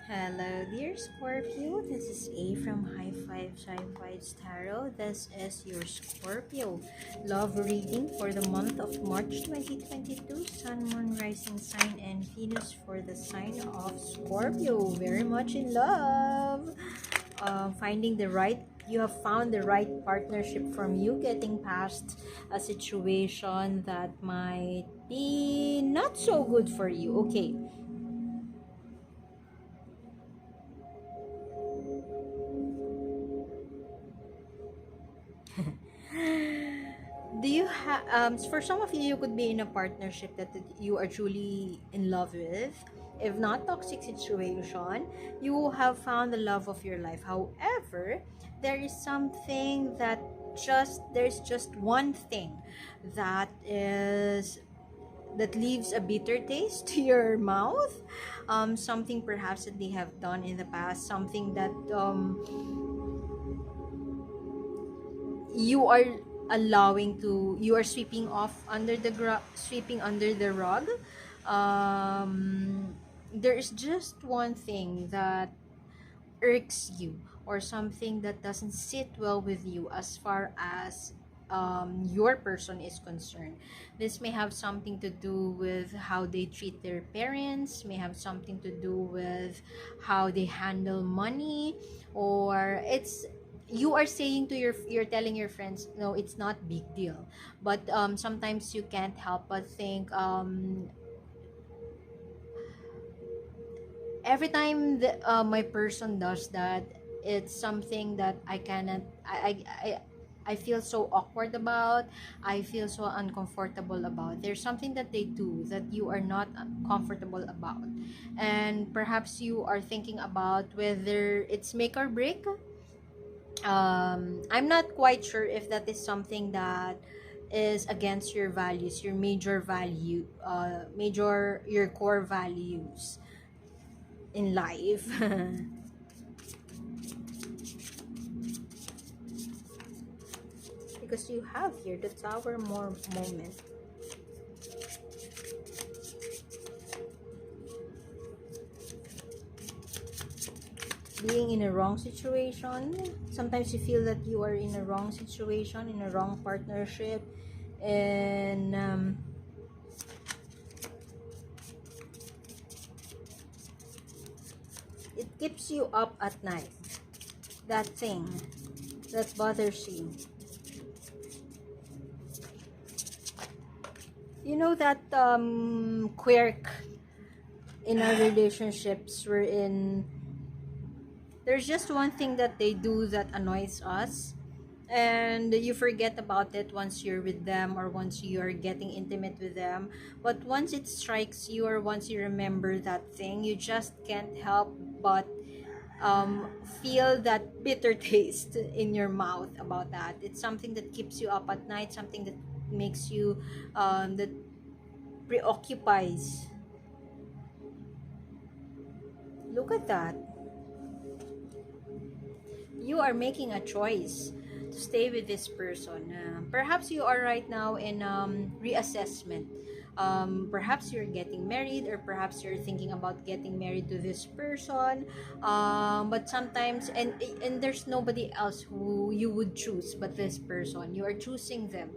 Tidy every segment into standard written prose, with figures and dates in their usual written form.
Hello, dear Scorpio. This is A from High Five Sci Vibes Tarot. This is your Scorpio love reading for the month of March 2022. Sun, Moon, Rising Sign, and Venus for the sign of Scorpio. Very much in love. Finding the right, you have found the right partnership from you, getting past a situation that might be not so good for you. Okay. Do you have for some of you, you could be in a partnership that you are truly in love with. If not toxic situation, you have found the love of your life. However, there is something that there's just one thing that is that leaves a bitter taste to your mouth. Something perhaps that they have done in the past, something that you are you are sweeping under the rug. There is just one thing that irks you, or something that doesn't sit well with you as far as your person is concerned. This may have something to do with how they treat their parents, may have something to do with how they handle money, or it's you are saying to you're telling your friends, no, it's not big deal, but sometimes you can't help but think, every time my person does that, it's something that I cannot I feel so awkward about. I feel so uncomfortable about. There's something that they do that you are not comfortable about, and perhaps you are thinking about whether it's make or break. I'm not quite sure if that is something that is against your values, your major value, your core values in life. Because you have here the tower more moment. Being in a wrong situation, sometimes you feel that you are in a wrong situation, in a wrong partnership, and it keeps you up at night. That thing that bothers you. You know that quirk in our relationships we're in. There's just one thing that they do that annoys us, and you forget about it once you're with them or once you're getting intimate with them. But once it strikes you, or once you remember that thing, you just can't help but feel that bitter taste in your mouth about that. It's something that keeps you up at night, something that makes you that preoccupies. Look at that. You are making a choice to stay with this person. Perhaps you are right now in reassessment. Perhaps you're getting married, or perhaps you're thinking about getting married to this person. But sometimes, and there's nobody else who you would choose but this person. You are choosing them.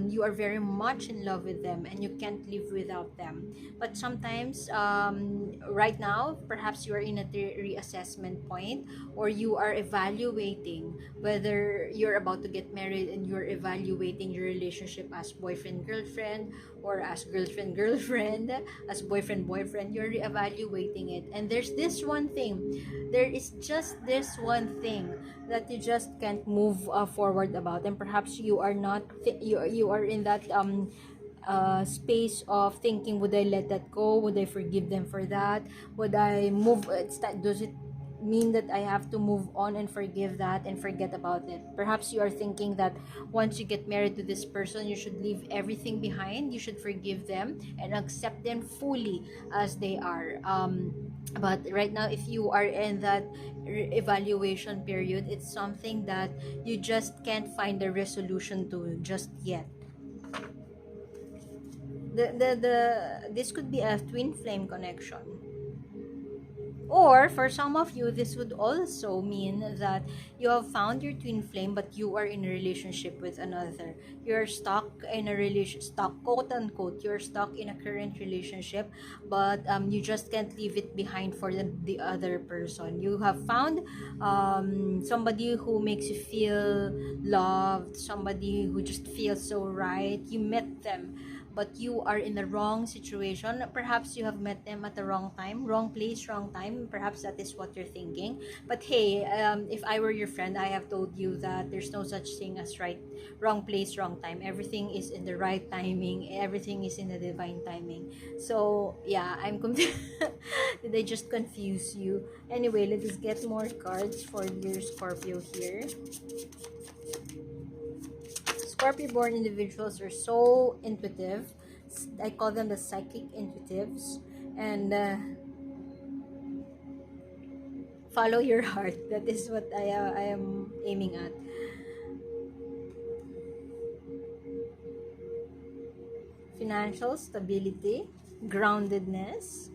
You are very much in love with them, and you can't live without them. But sometimes, right now, perhaps you are in a reassessment point, or you are evaluating whether you're about to get married, and you're evaluating your relationship as boyfriend girlfriend, or as girlfriend girlfriend, as boyfriend boyfriend. You're reevaluating it, and there is just this one thing that you just can't move forward about. And perhaps you are not you are in that space of thinking, would I let that go, would I forgive them for that, would I move, does it mean that I have to move on and forgive that and forget about it? Perhaps you are thinking that once you get married to this person, you should leave everything behind, you should forgive them and accept them fully as they are. But right now, if you are in that evaluation period, it's something that you just can't find a resolution to just yet. The this could be a twin flame connection. Or for some of you, this would also mean that you have found your twin flame, but you are in a relationship with another. You're stuck in a stuck, quote unquote, you're stuck in a current relationship, but you just can't leave it behind for the other person. You have found somebody who makes you feel loved, somebody who just feels so right. You met them, but you are in the wrong situation. Perhaps you have met them at the wrong time, wrong place, wrong time. Perhaps that is what you're thinking. But hey, if I were your friend, I have told you that there's no such thing as wrong place, wrong time. Everything is in the right timing. Everything is in the divine timing. So yeah, I'm did I just confuse you? Anyway, let us get more cards for your Scorpio here. Scorpio born individuals are so intuitive. I call them the psychic intuitives. And follow your heart. That is what I am aiming at. Financial stability, groundedness.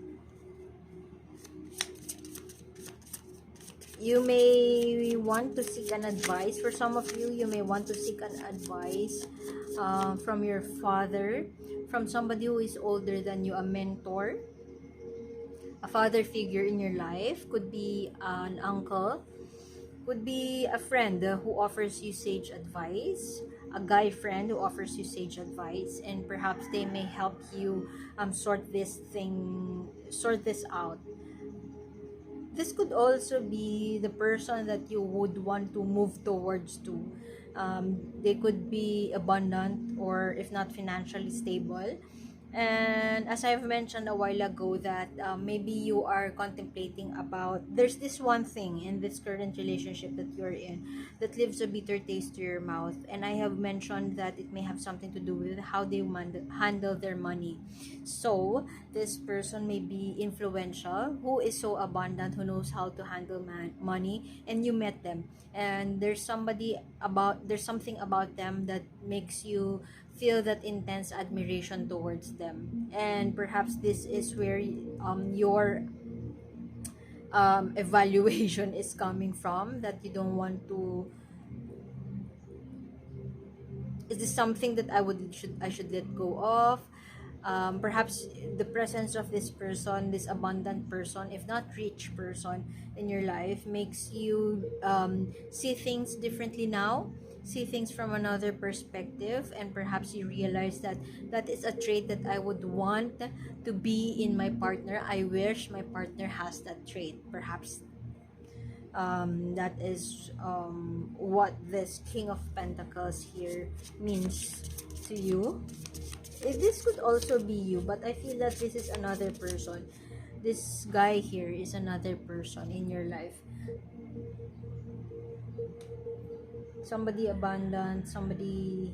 You may want to seek an advice. For some of you, you may want to seek an advice from your father, from somebody who is older than you, a mentor, a father figure in your life. Could be an uncle, could be a friend who offers you sage advice, a guy friend who offers you sage advice, and perhaps they may help you sort this out. This could also be the person that you would want to move towards to. They could be abundant, or if not financially stable. And as I've mentioned a while ago, that maybe you are contemplating about, there's this one thing in this current relationship that you're in that leaves a bitter taste to your mouth. And I have mentioned that it may have something to do with how they handle their money. So this person may be influential, who is so abundant, who knows how to handle money, and you met them, and there's something about them that makes you feel that intense admiration towards them. And perhaps this is where your evaluation is coming from, that you don't want to, is this something that I should let go of? Perhaps the presence of this person, this abundant person, if not rich person in your life, makes you see things differently now, see things from another perspective, and perhaps you realize that that is a trait that I would want to be in my partner. I wish my partner has that trait. Perhaps that is what this King of Pentacles here means to you. This could also be you, but I feel that this is another person. This guy here is another person in your life. Somebody abundant, somebody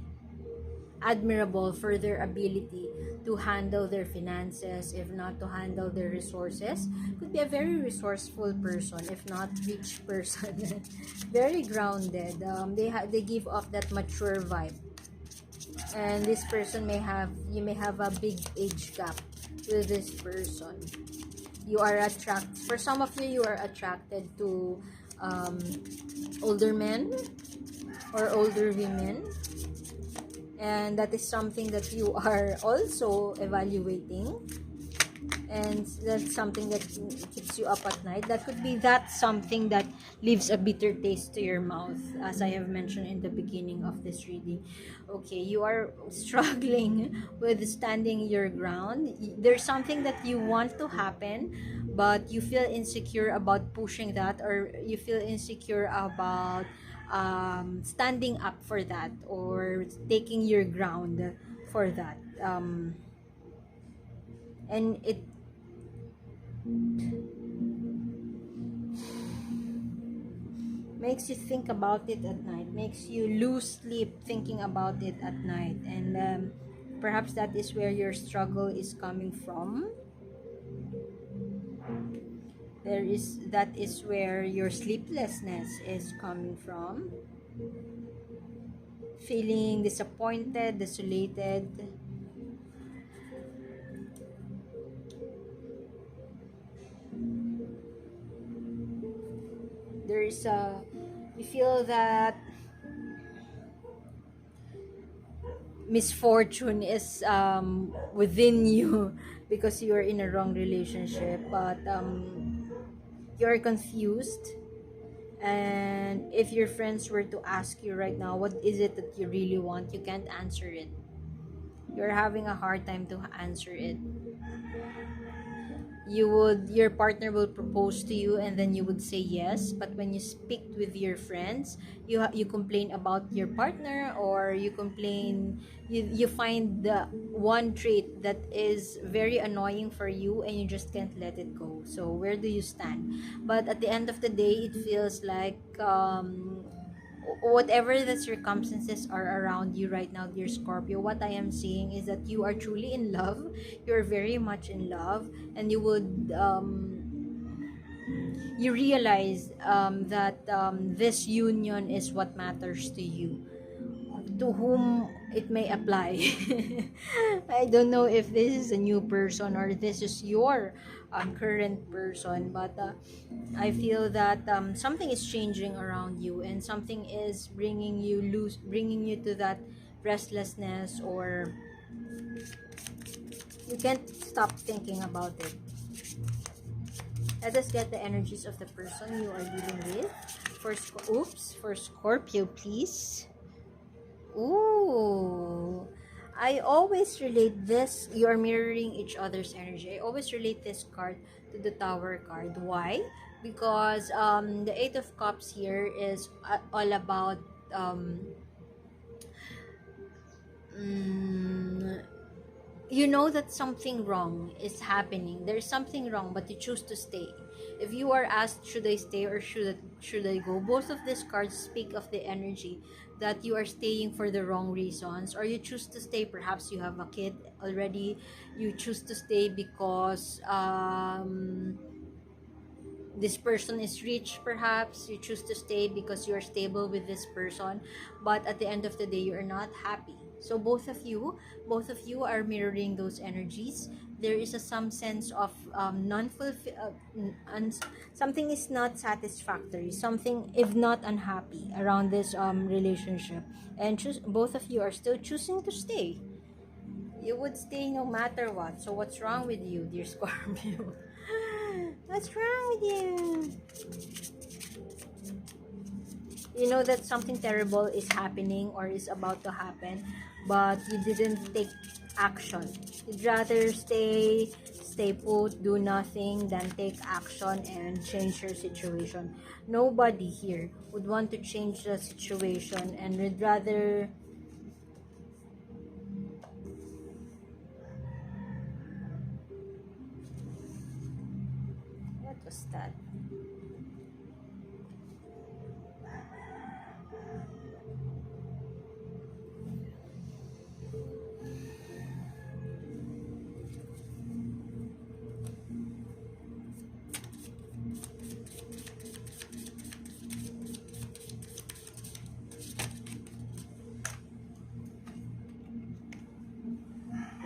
admirable for their ability to handle their finances, if not to handle their resources. Could be a very resourceful person, if not rich person. Very grounded. They give off that mature vibe. And this person you may have a big age gap with this person. You are attracted, for some of you, you are attracted to older men or older women, and that is something that you are also evaluating, and that's something that keeps you up at night. That could be that something that leaves a bitter taste to your mouth, as I have mentioned in the beginning of this reading. Okay, you are struggling with standing your ground. There's something that you want to happen, but you feel insecure about pushing that, or you feel insecure about standing up for that, or taking your ground for that. And it makes you think about it at night, makes you lose sleep thinking about it at night. And perhaps that is where your struggle is coming from. That is where your sleeplessness is coming from. Feeling disappointed, desolated. There is a, you feel that misfortune is within you because you are in a wrong relationship, but you're confused. And if your friends were to ask you right now, what is it that you really want, you can't answer it. You're having a hard time to answer it. Your partner will propose to you and then you would say yes, but when you speak with your friends, you complain about your partner, or you complain, you find the one trait that is very annoying for you and you just can't let it go. So where do you stand? But at the end of the day, it feels like whatever the circumstances are around you right now, dear Scorpio, what I am seeing is that you are truly in love. You're very much in love, and you would you realize that this union is what matters to you. To whom it may apply. I don't know if this is a new person or this is your current person, but I feel that something is changing around you, and something is bringing you to that restlessness, or you can't stop thinking about it. Let us get the energies of the person you are dealing with. For Scorpio, please. Ooh. I always relate this, you are mirroring each other's energy. I always relate this card to the Tower card. Why? Because the Eight of Cups here is all about mm, you know that something wrong is happening. There's something wrong, but you choose to stay. If you are asked, should I stay or should I go? Both of these cards speak of the energy that you are staying for the wrong reasons, or you choose to stay. Perhaps you have a kid already. You choose to stay because this person is rich. Perhaps you choose to stay because you're stable with this person, but at the end of the day, you're not happy. So both of you are mirroring those energies. There is some sense of something is not satisfactory, something if not unhappy around this relationship, and both of you are still choosing to stay. You would stay no matter what. So what's wrong with you, dear Scorpio? What's wrong with you? You know that something terrible is happening or is about to happen, but you didn't take action. You'd rather stay put, do nothing, than take action and change your situation. Nobody here would want to change the situation, and would rather, what was that?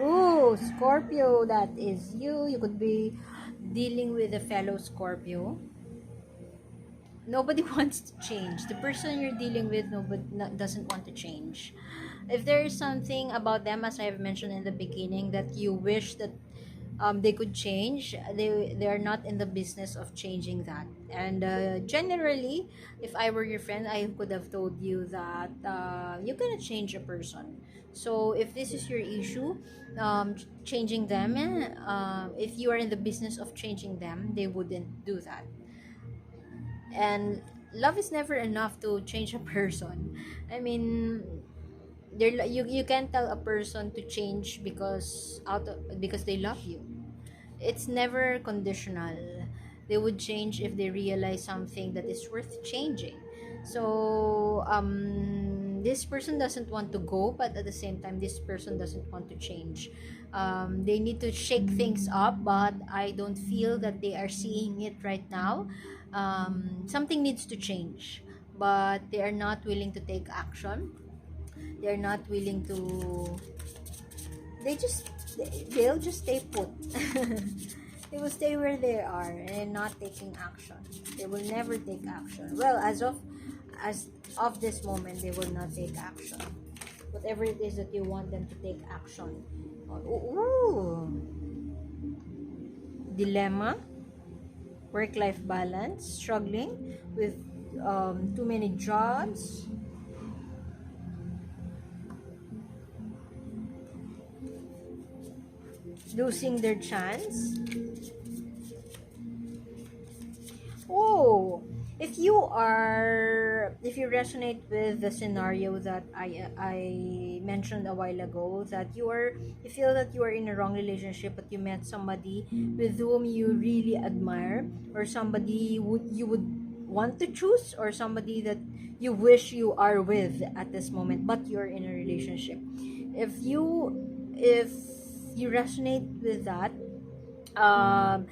Oh, Scorpio, that is you. You could be dealing with a fellow Scorpio. Nobody wants to change. The person you're dealing with, nobody doesn't want to change. If there is something about them, as I have mentioned in the beginning, that you wish that they could change, they are not in the business of changing that. And generally, if I were your friend, I could have told you that you're gonna change a person. So if this is your issue, changing them, if you are in the business of changing them, they wouldn't do that. And love is never enough to change a person. I mean, you can't tell a person to change because they love you. It's never conditional. They would change if they realize something that is worth changing. So this person doesn't want to go, but at the same time this person doesn't want to change. They need to shake things up, but I don't feel that they are seeing it right now. Something needs to change, but they are not willing to take action. They're not willing to, they just they'll just stay put. They will stay where they are and not taking action. They will never take action. Well, as of this moment, they will not take action. Whatever it is that you want them to take action. Ooh. Dilemma, work-life balance, struggling with too many jobs, losing their chance. Oh, if you resonate with the scenario that I mentioned a while ago, that you feel that you are in a wrong relationship, but you met somebody with whom you really admire, or somebody you would want to choose, or somebody that you wish you are with at this moment, but you're in a relationship. If you resonate with that, um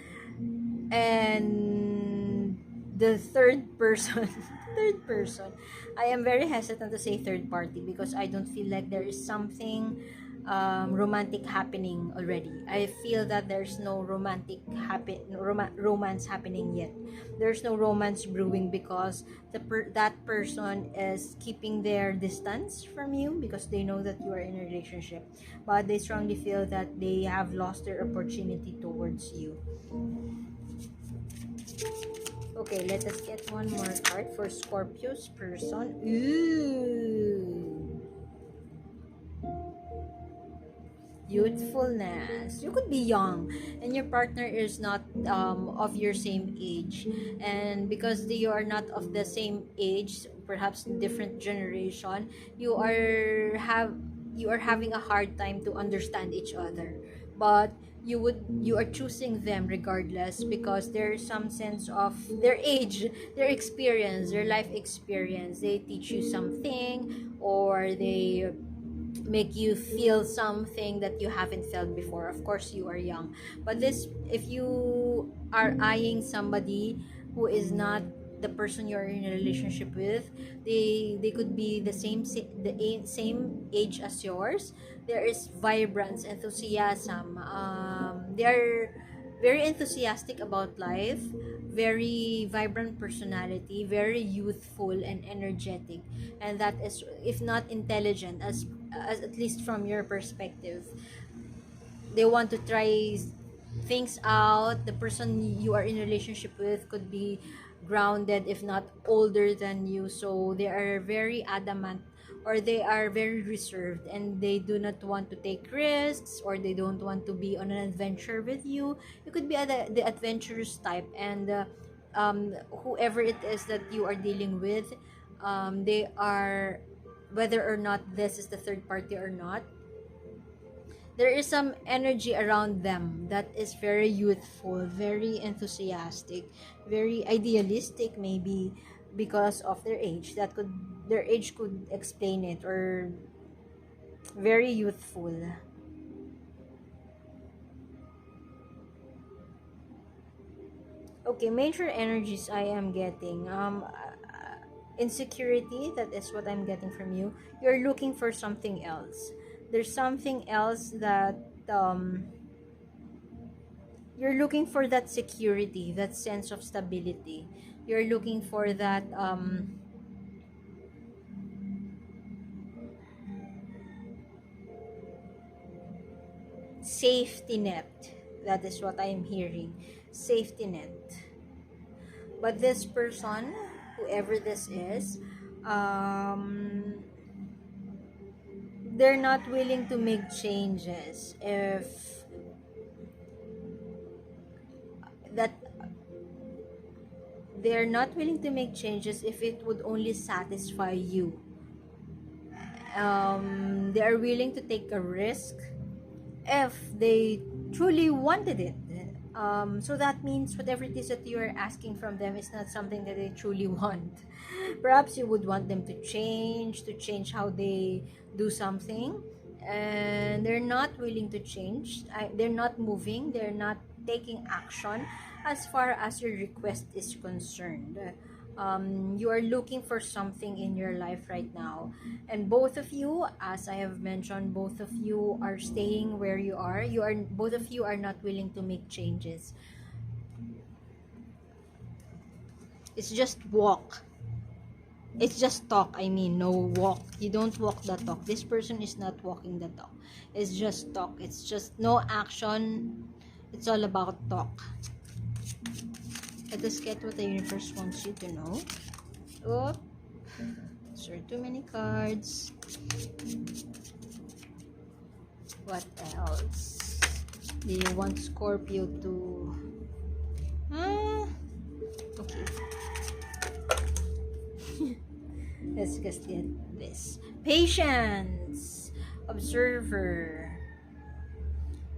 and the third person, third person, I am very hesitant to say third party, because I don't feel like there is something romantic happening already. I feel that there's no romance happening yet. There's no romance brewing, because that person is keeping their distance from you, because they know that you are in a relationship, but they strongly feel that they have lost their opportunity towards you. Okay, let us get one more card for Scorpio's person. Ooh. Youthfulness. You could be young and your partner is not of your same age. And because they are not of the same age, perhaps different generation, you are having a hard time to understand each other. But you are choosing them regardless, because there's some sense of their age, their experience, their life experience. They teach you something, or they make you feel something that you haven't felt before. Of course, you are young, but this, if you are eyeing somebody who is not the person you're in a relationship with, they could be the same age as yours. There is vibrance, enthusiasm. They are very enthusiastic about life, very vibrant personality, very youthful and energetic, and that is, if not intelligent, as at least from your perspective, they want to try things out. The person you are in a relationship with could be grounded, if not older than you, so they are very adamant, or they are very reserved, and they do not want to take risks, or they don't want to be on an adventure with you. You could be the adventurous type, and whoever it is that you are dealing with, they are, whether or not this is the third party or not, there is some energy around them that is very youthful, very enthusiastic, very idealistic, maybe because of their age. Their age could explain it, or very youthful. Okay, major energies I am getting. Insecurity, that is what I'm getting from you. You're looking for something else. There's something else that you're looking for, that security, that sense of stability. You're looking for that safety net. That is what I'm hearing. Safety net. But this person, whoever this is, they're not willing to make changes if that they're not willing to make changes if it would only satisfy you. They are willing to take a risk if they truly wanted it. So that means whatever it is that you are asking from them is not something that they truly want. Perhaps you would want them to change how they do something, and they're not willing to change. They're not moving, they're not taking action as far as your request is concerned. You are looking for something in your life right now, and both of you, as I have mentioned, both of you are staying where you are. Both of you are not willing to make changes. It's just walk. It's just talk. I mean, no walk. You don't walk the talk. This person is not walking the talk. It's just talk. It's just no action. It's all about talk. Let us get what the universe wants you to know. Oh, sir, too many cards. What else? Do you want Scorpio to... Okay. Let's just get this. Patience. Observer.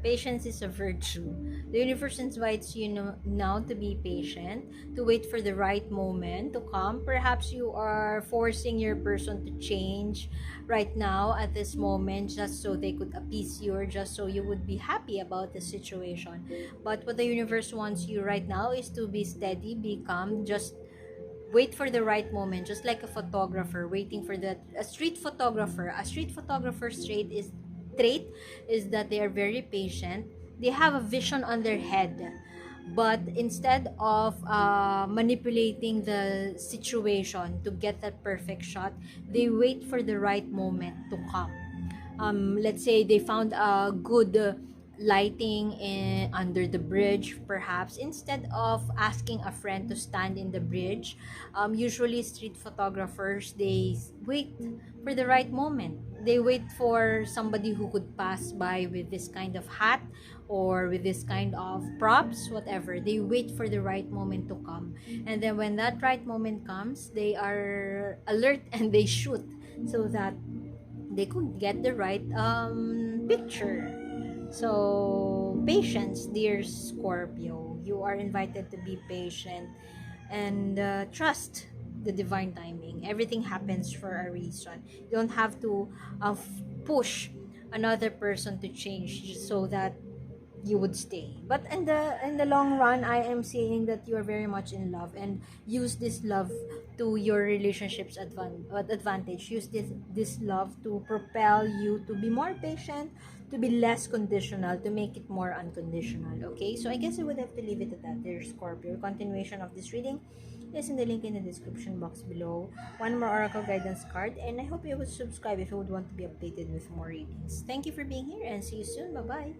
Patience is a virtue. The universe invites you now to be patient, to wait for the right moment to come. Perhaps you are forcing your person to change right now at this moment just so they could appease you, or just so you would be happy about the situation. But what the universe wants you right now is to be steady, be calm, just wait for the right moment, just like a photographer waiting for that. A street photographer's trait is that they are very patient. They have a vision on their head, but instead of manipulating the situation to get that perfect shot, they wait for the right moment to come. Let's say they found a good lighting under the bridge. Perhaps instead of asking a friend to stand in the bridge, usually street photographers, they wait for the right moment. They wait for somebody who could pass by with this kind of hat or with this kind of props, whatever. They wait for the right moment to come, and then when that right moment comes, they are alert and they shoot so that they could get the right picture. So, patience, dear Scorpio. You are invited to be patient and trust the divine timing. Everything happens for a reason. You don't have to push another person to change so that you would stay. But in the long run, I am saying that you are very much in love, and use this love to your relationship's advantage. Use this love to propel you to be more patient, to be less conditional, to make it more unconditional. Okay, so I guess I would have to leave it at that, dear Scorpio. Continuation of this reading is in the link in the description box below. One more oracle guidance card, and I hope you would subscribe if you would want to be updated with more readings. Thank you for being here, and see you soon. Bye bye.